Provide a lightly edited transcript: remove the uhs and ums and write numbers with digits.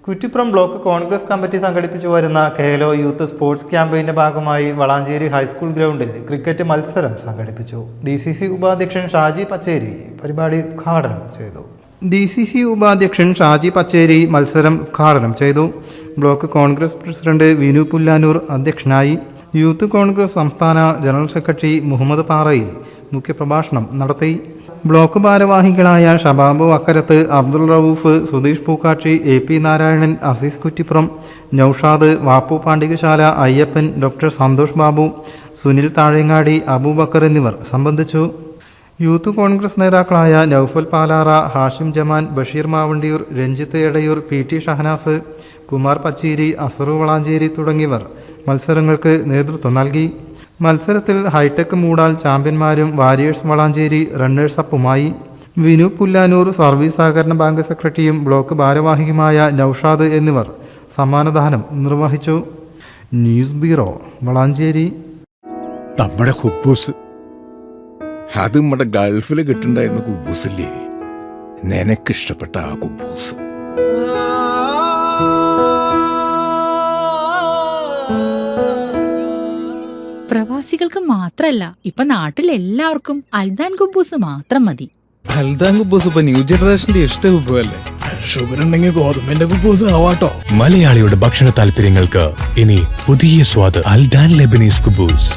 Kuttippuram block Congress committee സംഘടിപ്പിച്ചു വരുന്ന Khelo youth sports ക്യാമ്പയിൻ്റെ ഭാഗമായി വളാഞ്ചേരി ഹൈസ്കൂൾ ഗ്രൗണ്ടിൽ ക്രിക്കറ്റ് മത്സരം സംഘടിപ്പിച്ചു. DCC ഉപാധ്യക്ഷൻ ഷാജി പച്ചേരി പരിപാടി ഉദ്ഘാടനം ചെയ്തു. DCC ഉപാധ്യക്ഷൻ ഷാജി പച്ചേരി മത്സരം ഉദ്ഘാടനം ചെയ്തു. ബ്ലോക്ക് കോൺഗ്രസ് പ്രസിഡന്റ് വിനു പുല്ലാനൂർ അധ്യക്ഷനായി. യൂത്ത് കോൺഗ്രസ് സംസ്ഥാന ജനറൽ സെക്രട്ടറി മുഹമ്മദ് പാറയിൽ മുഖ്യപ്രഭാഷണം നടത്തി. ബ്ലോക്ക് ഭാരവാഹികളായ ഷബാബു അക്കരത്ത്, അബ്ദുൾ റൌഫ്, സുധീഷ് പൂക്കാക്ഷി, AP നാരായണൻ, അസീസ് കുറ്റിപ്പുറം, നൌഷാദ്, വാപ്പു പാണ്ടികശാല, അയ്യപ്പൻ, ഡോക്ടർ സന്തോഷ് ബാബു, സുനിൽ താഴേങ്ങാടി, അബൂബക്കർ എന്നിവർ സംബന്ധിച്ചു. യൂത്ത് കോൺഗ്രസ് നേതാക്കളായ നൌഫൽ പാലാറ, ഹാഷിം ജമാൻ, ബഷീർ മാവണ്ടിയൂർ, രഞ്ജിത്ത് എടയൂർ, PT ഷഹനാസ്, കുമാർ പച്ചേരി, അസറു വളാഞ്ചേരി തുടങ്ങിയവർ മത്സരങ്ങൾക്ക് നേതൃത്വം നൽകി. മത്സരത്തിൽ ഹൈടെക് മൂടാൽ ചാമ്പ്യന്മാരും വാരിയേഴ്സ് വളാഞ്ചേരി റണ്ണേഴ്സ് അപ്പുമായി. വിനു പുല്ലാനൂർ സർവീസ് സഹകരണ ബാങ്ക് സെക്രട്ടറിയും ബ്ലോക്ക് ഭാരവാഹിയുമായ നൌഷാദ് എന്നിവർ സമ്മാനദാനം നിർവഹിച്ചു. News bureau, Valanchery. നമ്മുടെ കുബൂസ് അത് നമ്മുടെ ഗൾഫിൽ കിട്ടുണ്ടായിരുന്ന കുബൂസില്ലേ, നിനക്കിഷ്ടപ്പെട്ട ആ കുബൂസ്. പ്രവാസികൾക്ക് മാത്രല്ല, ഇപ്പൊ നാട്ടിലെല്ലാവർക്കും അൽദാൻ കുബൂസ് മാത്രം മതി. അൽദാൻ കുബൂസ് ഇപ്പൊ ന്യൂ ജനറേഷന്റെ ഇഷ്ട കുബുവല്ലേ. ഷുഗർ ഉണ്ടെങ്കിൽ ഗോതമ്പിന്റെ കുബൂസ് ആവാട്ടോ. മലയാളിയുടെ ഭക്ഷണ താല്പര്യങ്ങൾക്ക് ഇനി പുതിയ സ്വാദ്. അൽദാൻ ലെബനീസ് കുബൂസ്.